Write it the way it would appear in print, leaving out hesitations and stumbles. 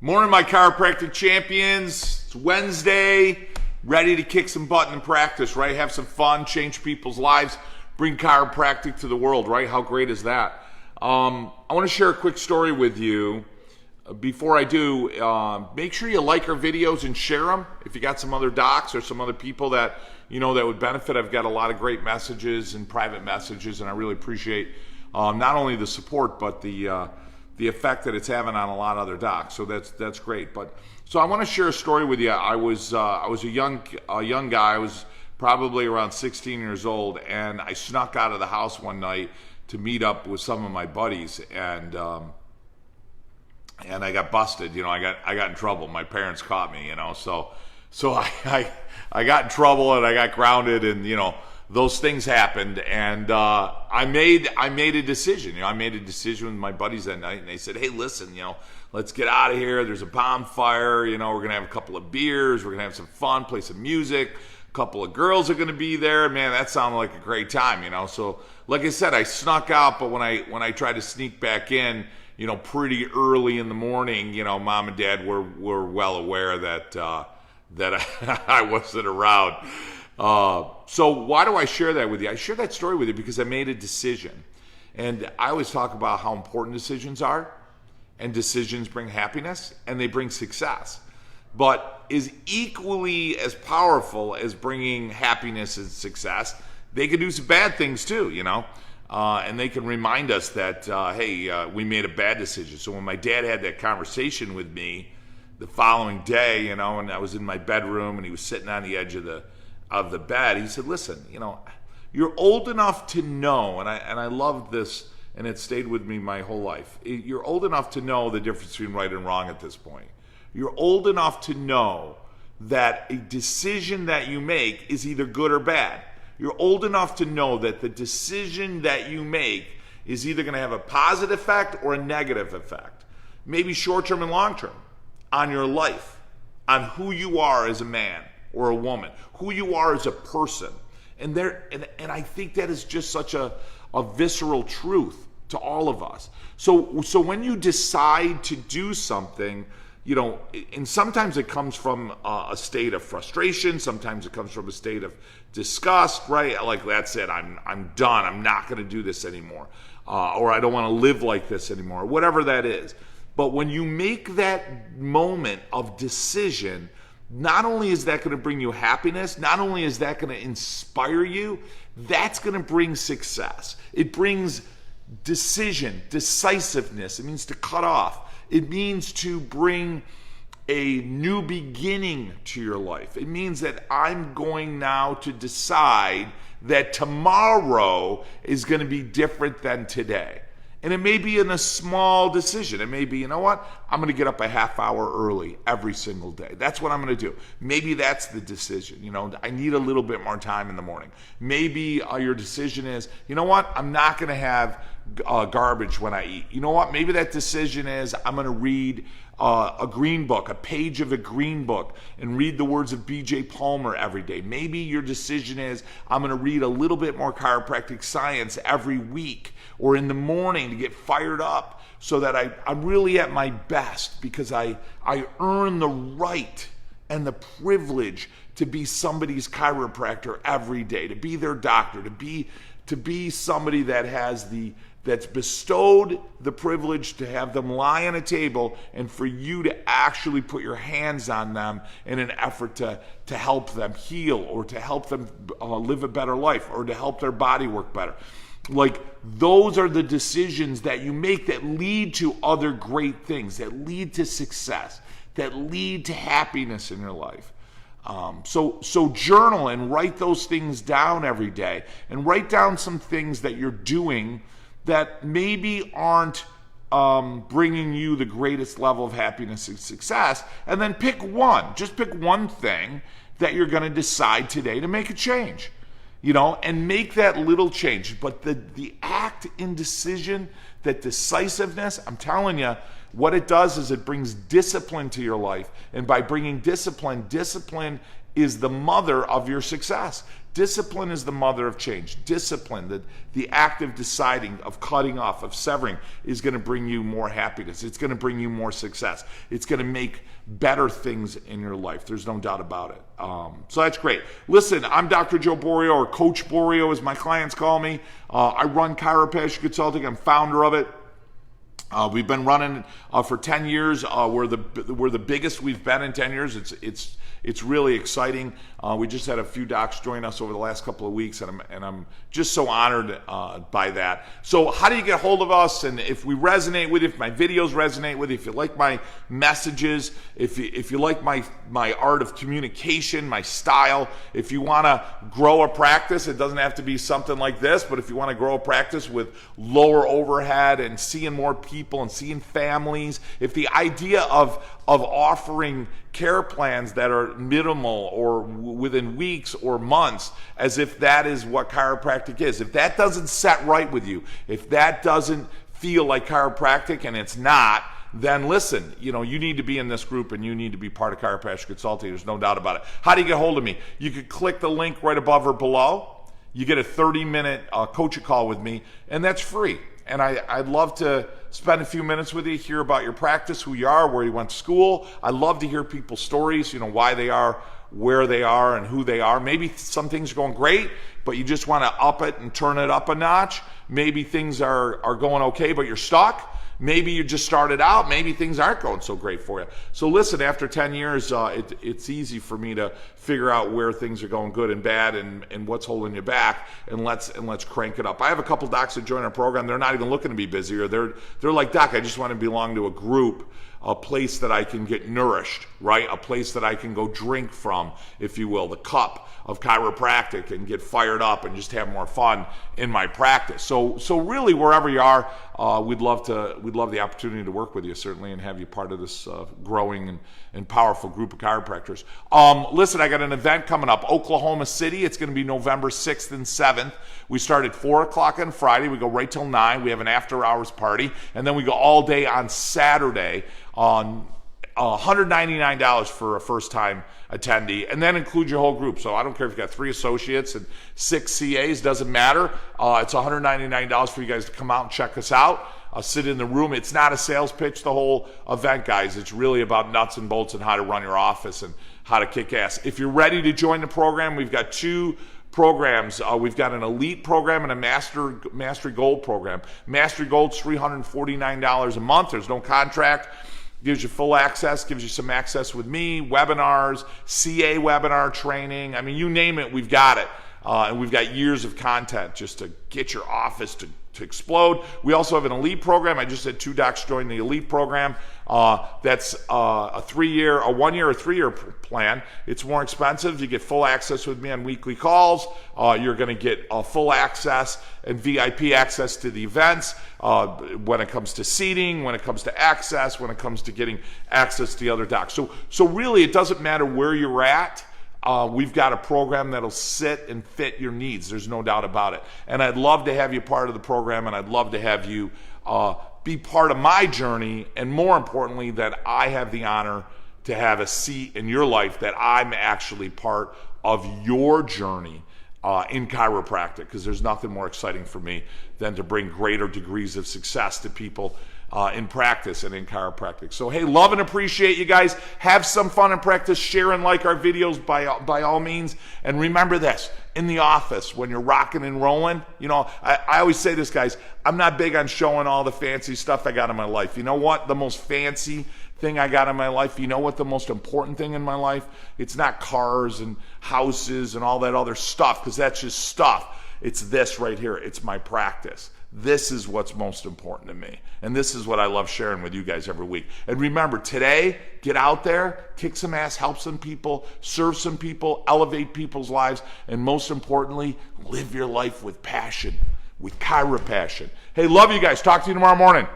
Morning, my chiropractic champions. It's Wednesday, ready to kick some butt in practice, right? Have some fun, change people's lives, bring chiropractic to the world, right? How great is that? I want to share a quick story with you. Before I do, make sure you like our videos and share them. If you got some other docs or some other people that that would benefit, I've got a lot of great messages and private messages, and I really appreciate not only the support but the effect that it's having on a lot of other docs. So that's great. So I want to share a story with you. I was a young guy. I was probably around 16 years old, and I snuck out of the house one night to meet up with some of my buddies, and I got busted. I got in trouble. My parents caught me. So I got in trouble and I got grounded, and those things happened, and I made a decision. I made a decision with my buddies that night, and they said, "Hey, listen, let's get out of here. There's a bonfire. We're gonna have a couple of beers. We're gonna have some fun, play some music. A couple of girls are gonna be there. Man, that sounded like a great time, So, like I said, I snuck out, but when I tried to sneak back in, pretty early in the morning, mom and dad were well aware that I wasn't around. So why do I share that with you? I share that story with you because I made a decision. And I always talk about how important decisions are, and decisions bring happiness and they bring success. But is equally as powerful as bringing happiness and success, they can do some bad things too, and they can remind us that, hey, we made a bad decision. So when my dad had that conversation with me the following day, and I was in my bedroom and he was sitting on the edge of the bed, he said, "Listen, you're old enough to know," and I loved this, and it stayed with me my whole life. You're old enough to know the difference between right and wrong at this point. You're old enough to know that a decision that you make is either good or bad. You're old enough to know that the decision that you make is either going to have a positive effect or a negative effect, maybe short-term and long-term, on your life, on who you are as a man or a woman, who you are as a person. And I think that is just such a visceral truth to all of us. So when you decide to do something, and sometimes it comes from a state of frustration, sometimes it comes from a state of disgust, right? Like, that's it, I'm done, I'm not going to do this anymore, or I don't want to live like this anymore, whatever that is. But when you make that moment of decision, not only is that going to bring you happiness, not only is that going to inspire you, that's going to bring success. It brings decision, decisiveness. It means to cut off. It means to bring a new beginning to your life. It means that I'm going now to decide that tomorrow is going to be different than today. And it may be in a small decision. It may be, I'm going to get up a half hour early every single day. That's what I'm going to do. Maybe that's the decision. I need a little bit more time in the morning. Maybe your decision is, I'm not going to have garbage when I eat. Maybe that decision is, I'm going to read a green book, a page of a green book, and read the words of B.J. Palmer every day. Maybe your decision is, I'm going to read a little bit more chiropractic science every week or in the morning to get fired up so that I'm really at my best, because I earn the right and the privilege to be somebody's chiropractor every day, to be their doctor, to be somebody that's bestowed the privilege to have them lie on a table and for you to actually put your hands on them in an effort to help them heal, or to help them live a better life, or to help their body work better. Like, those are the decisions that you make that lead to other great things, that lead to success, that lead to happiness in your life. So journal and write those things down every day, and write down some things that you're doing that maybe aren't bringing you the greatest level of happiness and success, and then pick one thing that you're going to decide today to make a change, and make that little change. But the act in decision, that decisiveness, I'm telling you, What it does is it brings discipline to your life. And by bringing discipline, discipline is the mother of your success. Discipline is the mother of change. Discipline, the act of deciding, of cutting off, of severing, is going to bring you more happiness. It's going to bring you more success. It's going to make better things in your life. There's no doubt about it. So that's great. Listen, I'm Dr. Joe Borio, or Coach Borio as my clients call me. I run Chiropassion Consulting. I'm founder of it. We've been running for 10 years. We're the biggest we've been in 10 years. It's really exciting. We just had a few docs join us over the last couple of weeks, and I'm just so honored by that. So how do you get a hold of us? And if we resonate with you, if my videos resonate with you, if you like my messages, if you like my art of communication, my style, if you want to grow a practice, it doesn't have to be something like this, but if you want to grow a practice with lower overhead and seeing more people and seeing families, if the idea of offering care plans that are minimal or within weeks or months, as if that is what chiropractic is, if that doesn't set right with you, if that doesn't feel like chiropractic, and it's not, then listen, you need to be in this group and you need to be part of Chiropractic Consulting. There's no doubt about it. How do you get hold of me? You could click the link right above or below. You get a 30-minute coaching call with me, and that's free. And I'd love to spend a few minutes with you, hear about your practice, who you are, where you went to school. I love to hear people's stories, why they are where they are and who they are. Maybe some things are going great, but you just want to up it and turn it up a notch. Maybe things are going okay, but you're stuck. Maybe you just started out. Maybe things aren't going so great for you. So listen, after 10 years, it's easy for me to figure out where things are going good and bad and what's holding you back, and let's crank it up. I have a couple docs that join our program. They're not even looking to be busier. They're like, Doc, I just want to belong to a group, a place that I can get nourished, right? A place that I can go drink from, if you will, the cup of chiropractic, and get fired up and just have more fun in my practice. So really, wherever you are, we'd love the opportunity to work with you, certainly, and have you part of this growing and powerful group of chiropractors. Listen, I got an event coming up, Oklahoma City. It's going to be November 6th and 7th. We start at 4 o'clock on Friday. We go right till 9. We have an after-hours party, and then we go all day on Saturday on $199 for a first-time attendee, and then include your whole group. So I don't care if you got 3 associates and 6 CAs, doesn't matter. It's $199 for you guys to come out and check us out. Sit in the room. It's not a sales pitch, the whole event, guys. It's really about nuts and bolts and how to run your office and how to kick ass. If you're ready to join the program, we've got 2 programs. We've got an elite program and a Mastery Gold program. Mastery Gold's $349 a month. There's no contract. Gives you full access, gives you some access with me, webinars, CA webinar training. I mean, you name it, we've got it. And we've got years of content just to get your office to explode. We also have an elite program. I just had 2 docs join the elite program. That's a 3-year, a 1-year, or 3-year plan. It's more expensive. You get full access with me on weekly calls. You're going to get full access and VIP access to the events when it comes to seating, when it comes to access, when it comes to getting access to the other docs. So really, it doesn't matter where you're at. We've got a program that'll sit and fit your needs. There's no doubt about it. And I'd love to have you part of the program, and I'd love to have you be part of my journey, and more importantly, that I have the honor to have a seat in your life, that I'm actually part of your journey in chiropractic, because there's nothing more exciting for me than to bring greater degrees of success to people in practice and in chiropractic. So hey, love and appreciate you guys. Have some fun in practice. Share and like our videos by all means. And remember this, in the office, when you're rocking and rolling, I always say this, guys, I'm not big on showing all the fancy stuff I got in my life. You know what? The most fancy thing I got in my life, you know what the most important thing in my life? It's not cars and houses and all that other stuff, because that's just stuff. It's this right here. It's my practice. This is what's most important to me. And this is what I love sharing with you guys every week. And remember, today, get out there, kick some ass, help some people, serve some people, elevate people's lives, and most importantly, live your life with passion, with chiropassion. Hey, love you guys. Talk to you tomorrow morning.